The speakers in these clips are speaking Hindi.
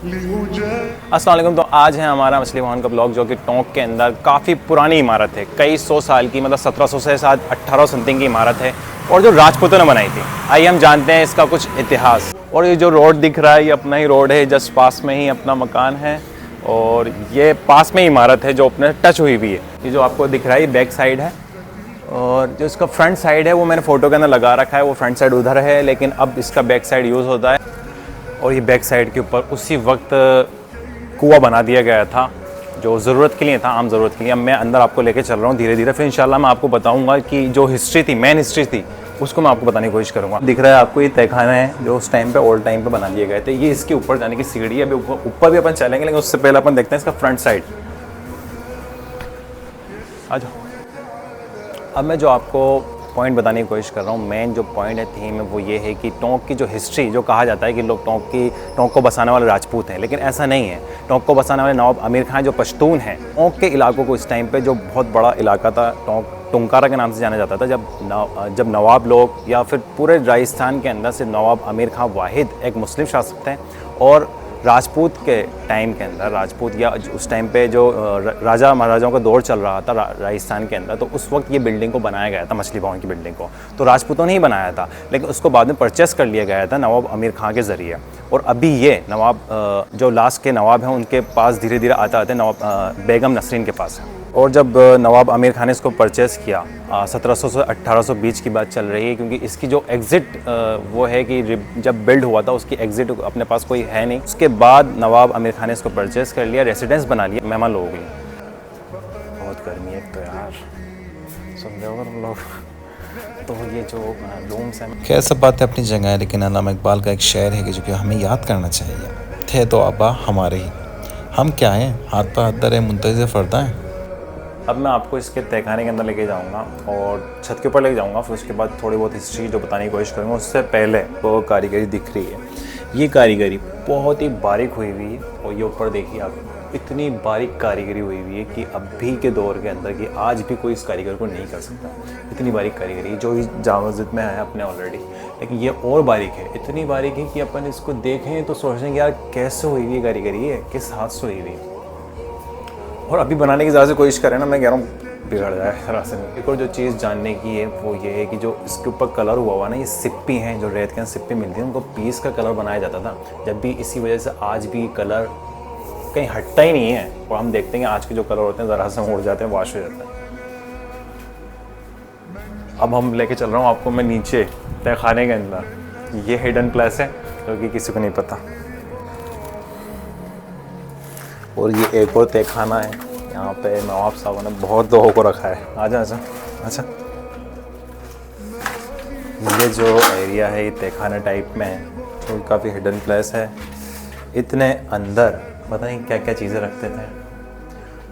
अस्सलाम वालेकुम। तो आज है हमारा मछली भवन का ब्लॉग, जो कि टोंक के अंदर काफ़ी पुरानी इमारत है, कई सौ साल की, मतलब 1700 से शायद 1800 समथिंग की इमारत है, और जो राजपूतों ने बनाई थी। आइए हम जानते हैं इसका कुछ इतिहास। और ये जो रोड दिख रहा है ये अपना ही रोड है, जस्ट पास में ही अपना मकान है, और ये पास में ही इमारत है जो अपने टच हुई हुई है। ये जो आपको दिख रहा है ये बैक साइड है, और जो इसका फ्रंट साइड है वो मैंने फ़ोटो के अंदर लगा रखा है, वो फ्रंट साइड उधर है, लेकिन अब इसका बैक साइड यूज़ होता है। और ये बैक साइड के ऊपर उसी वक्त कुआं बना दिया गया था, जो ज़रूरत के लिए था, आम ज़रूरत के लिए। अब मैं अंदर आपको लेके चल रहा हूँ धीरे धीरे, फिर इंशाल्लाह मैं आपको बताऊँगा कि जो हिस्ट्री थी, मेन हिस्ट्री थी, उसको मैं आपको बताने की कोशिश करूँगा। दिख रहा है आपको ये तहखाना है जो उस टाइम पे, ओल्ड टाइम पे बना दिए गए थे। ये इसके ऊपर जाने की सीढ़ी है, अभी ऊपर भी अपन चलेंगे, लेकिन उससे पहले अपन देखते हैं इसका फ्रंट साइड। आ जाओ। अब मैं जो आपको पॉइंट बताने की कोशिश कर रहा हूँ, मेन जो पॉइंट है, थीम है, वो ये है कि टोंक की जो हिस्ट्री, जो कहा जाता है कि लोग टोंक को बसाने वाले राजपूत हैं, लेकिन ऐसा नहीं है। टोंक को बसाने वाले नवाब आमिर खान जो पश्तून हैं, टोंक के इलाकों को इस टाइम पे, जो बहुत बड़ा इलाका था, टुंकारा के नाम से जाना जाता था, जब नवाब लोग या फिर पूरे राजस्थान के अंदर से नवाब आमिर खान वाहिद एक मुस्लिम शासक थे, और राजपूत के टाइम के अंदर, राजपूत या उस टाइम पे जो राजा महाराजाओं का दौर चल रहा था राजस्थान के अंदर, तो उस वक्त ये बिल्डिंग को बनाया गया था, मछली भवन की बिल्डिंग को तो राजपूतों ने ही बनाया था, लेकिन उसको बाद में परचेस कर लिया गया था नवाब आमिर खान के ज़रिए। और अभी ये नवाब, जो लास्ट के नवाब हैं, उनके पास धीरे धीरे आते आते नवाब बेगम नसरीन के पास है। और जब नवाब आमिर खान ने इसको परचेज़ किया, 1700 से 1800 बीच की बात चल रही है, क्योंकि इसकी जो एग्ज़िट वो है कि जब बिल्ड हुआ था उसकी एग्ज़िट अपने पास कोई है नहीं। उसके बाद नवाब आमिर खान ने इसको परचेज़ कर लिया, रेसिडेंस बना लिया मेहमान लोगों के लिए। बहुत गर्मी है तो यार, सुन रहे हो तुम लोग। तो ये जो रूम्स हैं, खैर सब बातें अपनी जगह है, लेकिन अल्लामा इकबाल का एक शेर है कि जो कि हमें याद करना चाहिए, थे तो आबा हमारे ही, हम क्या हैं, हाथ पर हाथ धरे मुंतज़िर फ़रदा हैं। अब मैं आपको इसके तहखाने के अंदर लेके जाऊंगा और छत के ऊपर लेके जाऊंगा, फिर उसके बाद थोड़ी बहुत हिस्ट्री जो बताने की कोशिश करूंगा। उससे पहले वो कारीगरी दिख रही है, ये कारीगरी बहुत ही बारीक हुई हुई है, और ये ऊपर देखिए आप, इतनी बारीक कारीगरी हुई हुई है कि अभी के दौर के अंदर कि आज भी कोई इस कारीगर को नहीं कर सकता। इतनी बारीक कारीगरी जो ही जामा मस्जिद में है अपने ऑलरेडी, लेकिन ये और बारीक है, इतनी बारीक है कि अपन इसको देखें तो सोचेंगे यार कैसे हुई हुई कारीगरी है, किस हाथ से हुई हुई है। और अभी बनाने की ज़्यादा से कोशिश करें ना, मैं कह रहा हूँ बिगड़ जाए तरह से। एक और जो चीज़ जानने की है वो ये है कि जो इसके ऊपर कलर हुआ ना, ये सिप्पी हैं, जो रेत के अंदर सिप्पी मिलती है, उनको पीस का कलर बनाया जाता था जब भी। इसी वजह से आज भी कलर कहीं हटता ही नहीं है, और हम देखते हैं कि आज के जो कलर होते हैं ज़रा से उड़ जाते हैं, वॉश हो जाते हैं। अब हम लेके चल रहा हूँ आपको मैं नीचे तहखाने के अंदर। ये हिडन प्लेस है जो कि किसी को नहीं पता। और ये एक और तहखाना है, यहाँ पे नवाब साहब ने बहुत लोगों को रखा है। आजा आजा अच्छा। ये जो एरिया है ये तहखाना टाइप में है, तो काफ़ी हिडन प्लेस है। इतने अंदर पता नहीं क्या क्या चीज़ें रखते थे,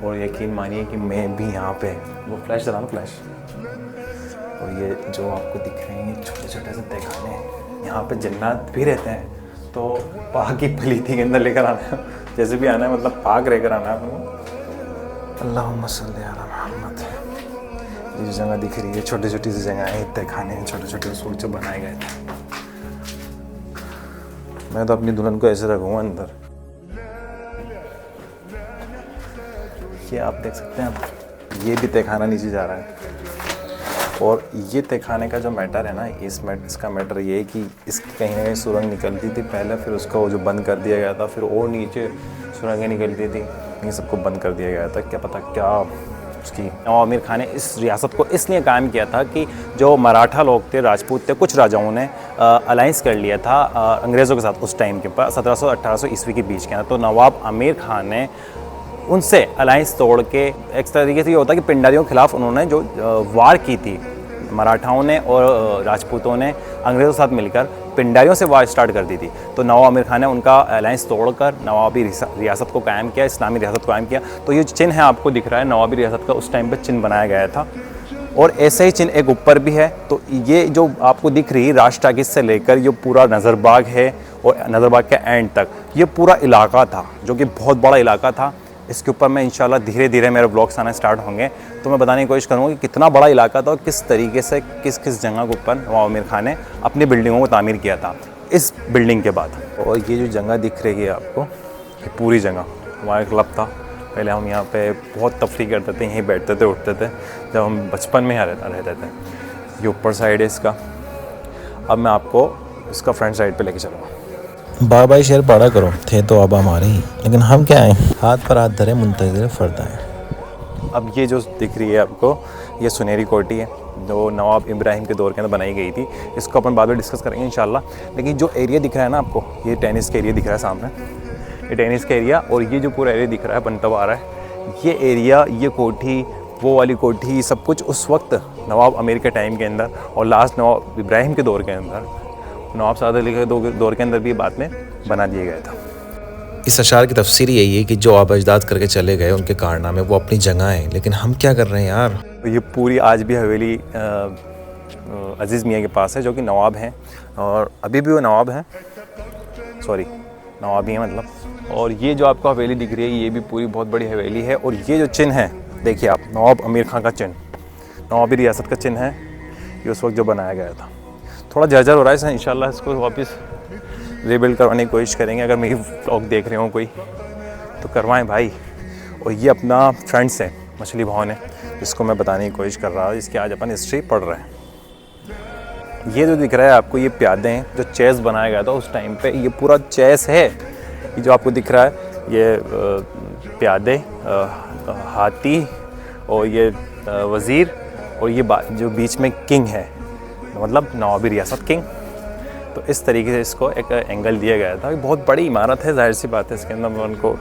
और यकीन मानिए कि मैं भी यहाँ पे, वो फ्लैश चला ना फ्लैश। और ये जो आपको दिख रहे हैं छोटे छोटे से तहखाने हैं, यहाँ पे जन्नत भी रहते हैं। तो पाक की पलीती के अंदर लेकर आना है, जैसे भी आना है, मतलब पाक लेकर आना है आपको। अल्लाहुम्मा सल्ली अला मुहम्मद। ये जो जगह दिख रही है, छोटी छोटी सी जगह है, तहखाने हैं, छोटे छोटे सोच बनाए गए थे। मैं तो अपनी दुल्हन को ऐसे रखूँगा अंदर। ये आप देख सकते हैं, ये भी तहखाना नीचे जा रहा है। और ये तहखाने का जो मैटर है ना, इसका मैटर ये है कि इसकी कहीं ना कहीं सुरंग निकलती थी पहले, फिर उसका वो जो बंद कर दिया गया था, फिर और नीचे सुरंगें निकलती थी, इन सबको बंद कर दिया गया था। क्या पता क्या उसकी। नवाब आमिर खान ने इस रियासत को इसलिए कायम किया था कि जो मराठा लोग थे, राजपूत थे, कुछ राजाओं ने अलाइंस कर लिया था अंग्रेज़ों के साथ उस टाइम के ऊपर, 1700-1800 ईस्वी के बीच के अंदर। तो नवाब आमिर खान ने उनसे अलाइंस तोड़ के, एक तरीके से ये होता है कि पिंडारियों के खिलाफ उन्होंने जो वार की थी, मराठाओं ने और राजपूतों ने अंग्रेज़ों के साथ मिलकर पिंडारियों से वार स्टार्ट कर दी थी। तो नवाब आमिर खान ने उनका अलाइंस तोड़कर नवाबी रियासत को कायम किया, इस्लामी रियासत को कायम किया। तो ये चिन्ह है आपको दिख रहा है, नवाबी रियासत का उस टाइम पे चिन्ह बनाया गया था, और ऐसे ही चिन्ह एक ऊपर भी है। तो ये जो आपको दिख रही है राष्ट्रगीत से लेकर ये पूरा नज़रबाग है, और नज़रबाग के एंड तक ये पूरा इलाका था, जो कि बहुत बड़ा इलाका था। इसके ऊपर मैं इंशाल्लाह धीरे धीरे मेरे ब्लॉग्स आना स्टार्ट होंगे, तो मैं बताने की कोशिश करूँगा कि कितना बड़ा इलाका था और किस तरीके से किस किस जगह के ऊपर नवाब आमिर खान ने अपनी बिल्डिंगों को तामीर किया था इस बिल्डिंग के बाद। और ये जो जगह दिख रही है आपको, ये पूरी जगह हमारा क्लब था। पहले हम यहाँ पे बहुत तफरी करते थे, यहीं बैठते थे उठते थे जब हम बचपन में यहाँ रहते थे। ये ऊपर साइड है इसका। अब मैं आपको इसका फ्रंट साइड पे लेके चलूँगा। बार बार शेर पढ़ा करो, थे तो अब हमारे ही, लेकिन हम क्या हैं, हाथ पर हाथ धरे मुंतज़िर फ़र्दा हैं। अब ये जो दिख रही है आपको, ये सुनहरी कोठी है जो नवाब इब्राहिम के दौर के अंदर बनाई गई थी। इसको अपन बाद में डिस्कस करेंगे इंशाल्लाह। लेकिन जो एरिया दिख रहा है ना आपको, ये टेनिस का एरिया दिख रहा है सामने, ये टेनिस का एरिया, और ये जो पूरा एरिया दिख रहा है बनता हुआ आ रहा है, ये एरिया, ये कोठी, वो वाली कोठी, सब कुछ उस वक्त नवाब आमिर के टाइम के अंदर और लास्ट नवाब इब्राहिम के दौर के अंदर, नवाब साद अली के दौर के अंदर भी बाद में बना दिया गया था। इस अशार की तफसीर यही है कि जो आबा अजदाद करके चले गए उनके कारनामे वो अपनी जगह हैं, लेकिन हम क्या कर रहे हैं यार। ये पूरी आज भी हवेली अजीज़ मियाँ के पास है जो कि नवाब हैं, और अभी भी वो नवाब हैं, सॉरी नवाब ही हैं मतलब। और ये जो आपको हवेली दिख रही है ये भी पूरी बहुत बड़ी हवेली है। और ये जो चिन्ह है देखिए आप, नवाब आमिर खान का चिन्ह, नवाबी रियासत का चिन्ह है, ये उस वक्त जो बनाया गया था। थोड़ा जर्जर हो रहा है, इंशाल्लाह इसको वापस रीबिल्ड करवाने की कोशिश करेंगे। अगर मेरी व्लॉग देख रहे हो कोई तो करवाएं भाई। और ये अपना फ्रेंड्स है, मछली भवन है, जिसको मैं बताने की कोशिश कर रहा हूँ, इसकी आज अपन हिस्ट्री पढ़ रहे हैं। ये जो दिख रहा है आपको, ये प्यादे हैं जो चेस बनाया गया था उस टाइम पे। ये पूरा चेस है, ये जो आपको दिख रहा है, ये प्यादे, हाथी, और ये वज़ीर, और ये जो बीच में किंग है, मतलब नवाबी रियासत किंग। तो इस तरीके से इसको एक एंगल दिया गया था। बहुत बड़ी इमारत है, जाहिर सी बात है, इसके अंदर उनको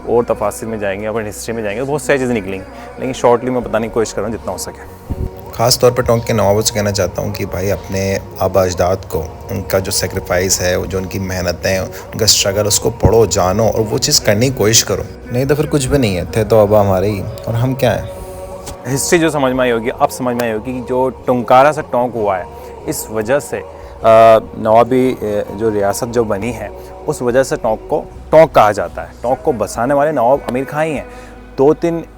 और तफासिल में जाएंगे, अपन हिस्ट्री में जाएंगे, बहुत सारी चीज़ें निकलेंगी, लेकिन शॉर्टली मैं बताने की कोशिश कर रहा हूँ जितना हो सके। ख़ास तौर पर टोंक के नवाबों से कहना चाहता हूँ कि भाई अपने आबा अजदाद को, उनका जो सेक्रीफाइस है, जो उनकी मेहनतें, उनका स्ट्रगल, उसको पढ़ो, जानो और वो चीज़ करने की कोशिश करो, नहीं तो फिर कुछ भी नहीं है। थे तो आबा हमारे ही, और हम क्या हैं। हिस्ट्री जो समझ में आई होगी, अब समझ में आई होगी कि जो टुंकारा से टोंक हुआ है, इस वजह से नवाबी जो रियासत जो बनी है, उस वजह से टोंक को टोंक कहा जाता है। टोंक को बसाने वाले नवाब आमिर खां ही हैं।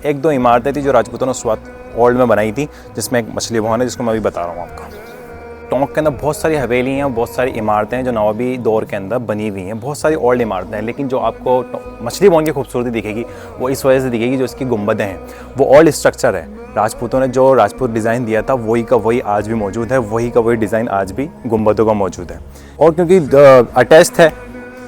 एक दो इमारतें थी जो राजपूतों ने उस वक्त ओल्ड में बनाई थी, जिसमें एक मछली भवन है जिसको मैं अभी बता रहा हूँ आपको। टोंक के अंदर बहुत सारी हवेली हैं, बहुत सारी इमारतें हैं जो नवाबी दौर के अंदर बनी हुई हैं, बहुत सारी ओल्ड इमारतें हैं। लेकिन जो आपको मछली भवन की खूबसूरती दिखेगी वो इस वजह से दिखेगी जो इसकी गुंबदें हैं, वो ओल्ड स्ट्रक्चर है। राजपूतों ने जो राजपूत डिज़ाइन दिया था वही का वही आज भी मौजूद है, वही का वही डिज़ाइन आज भी गुंबदों का मौजूद है। और क्योंकि अटैच है,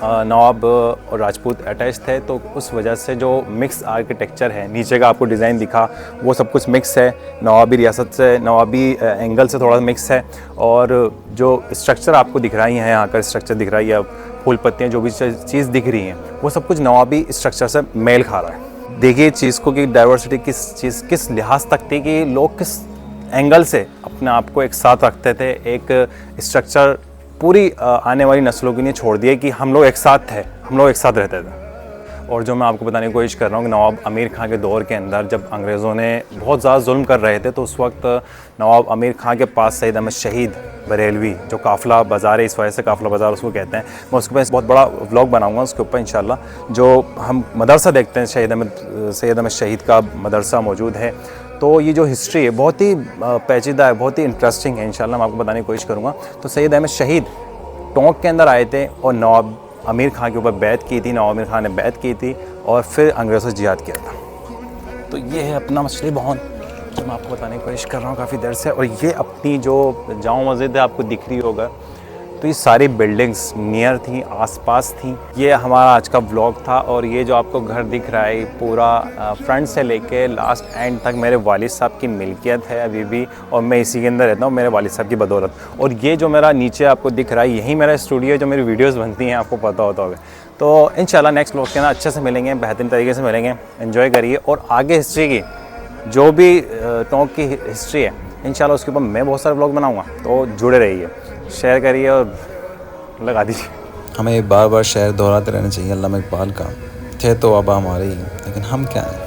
नवाब और राजपूत अटैच थे, तो उस वजह से जो मिक्स आर्किटेक्चर है, नीचे का आपको डिज़ाइन दिखा वो सब कुछ मिक्स है, नवाबी रियासत से, नवाबी एंगल से थोड़ा मिक्स है। और जो स्ट्रक्चर आपको दिख रहा है, यहाँ का स्ट्रक्चर दिख रहा है, या फूल पत्तियाँ जो भी चीज़ दिख रही हैं, वो सब कुछ नवाबी स्ट्रक्चर से मेल खा रहा है। देखिए चीज़ को कि डाइवर्सिटी किस लिहाज तक थी, कि लोग किस एंगल से अपने आप को एक साथ रखते थे। एक स्ट्रक्चर पूरी आने वाली नस्लों के लिए छोड़ दिए कि हम लोग एक साथ थे, हम लोग एक साथ रहते थे। और जो मैं आपको बताने की कोशिश कर रहा हूँ कि नवाब आमिर खां के दौर के अंदर जब अंग्रेज़ों ने बहुत ज़्यादा जुल्म कर रहे थे, तो उस वक्त नवाब आमिर खां के पास सैयद अहमद शहीद बरेलवी, जो काफ़िला बाज़ार है, इस वजह से काफ़िला बाज़ार उसको कहते हैं, मैं उसके ऊपर बहुत बड़ा व्लॉग बनाऊंगा उसके ऊपर इंशाल्लाह। जो हम मदरसा देखते हैं, सैयद अहमद शहीद का मदरसा मौजूद है। तो ये जो हिस्ट्री है बहुत ही पेचीदा है, बहुत ही इंटरेस्टिंग है, इंशाल्लाह मैं आपको बताने की कोशिश करूँगा। तो सैयद अहमद शहीद टोंक के अंदर आए थे और नवाब आमिर खां के ऊपर बैत की थी, नवाब आमिर खां ने बैत की थी और फिर अंग्रेज़ों से जिहाद किया था। तो ये है अपना मछली भवन जो मैं आपको बताने की कोशिश कर रहा हूँ काफ़ी देर से। और ये अपनी जो जामा मस्जिद है आपको दिख रही होगा, तो ये सारी बिल्डिंग्स नियर थी, आसपास थी। ये हमारा आज का व्लॉग था। और ये जो आपको घर दिख रहा है पूरा फ्रंट से लेके लास्ट एंड तक मेरे वालिद साहब की मिल्कियत है अभी भी, और मैं इसी के अंदर रहता हूँ मेरे वालिद साहब की बदौलत। और ये जो मेरा नीचे आपको दिख रहा है, यही मेरा स्टूडियो है जो मेरी वीडियोज़ बनती हैं, आपको पता होता होगा। तो इंशाल्लाह नेक्स्ट व्लॉग के अंदर अच्छे से मिलेंगे, बेहतरीन तरीके से मिलेंगे, एंजॉय करिए। और आगे हिस्ट्री की जो भी टोंक की हिस्ट्री है इंशाल्लाह उसके ऊपर मैं बहुत सारे व्लॉग बनाऊँगा, तो जुड़े रहिए, शेयर करिए और लगा दीजिए। हमें बार बार शेर दोहराते रहना चाहिए अल्लामा इकबाल का, थे तो आबा हमारे ही, लेकिन हम क्या हैं।